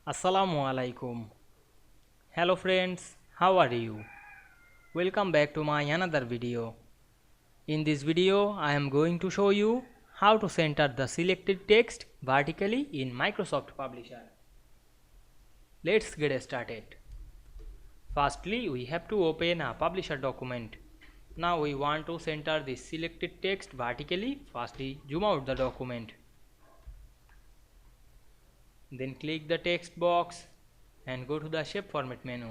Assalamu Walaikum. Hello friends, how are you? Welcome back to my another video. In this video, I am going to show you how to center the selected text vertically in Microsoft Publisher. Let's get started. Firstly, we have to open a Publisher document. Now we want to center the selected text vertically. Firstly, zoom out the document. Then click the text box and go to the shape format menu.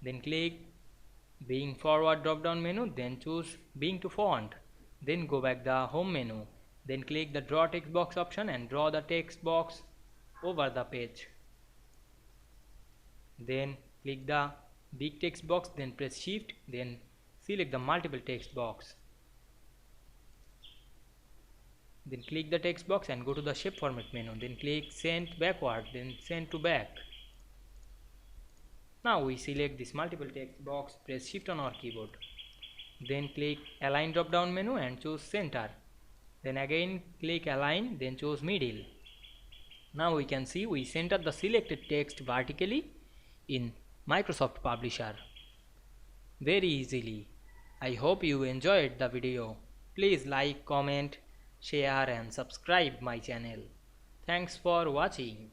Then click being forward drop down menu, then choose being to font. Then go back the home menu. Then click the draw text box option and draw the text box over the page. Then click the big text box, then press shift, then select the multiple text box. Then click the text box and go to the shape format menu. Then click send backward, then send to back. Now we select this multiple text box, press shift on our keyboard. Then click align drop down menu and choose center. Then again click align, then choose middle. Now we can see we center the selected text vertically in Microsoft Publisher very easily. I hope you enjoyed the video. Please like, comment, share and subscribe my channel. Thanks for watching.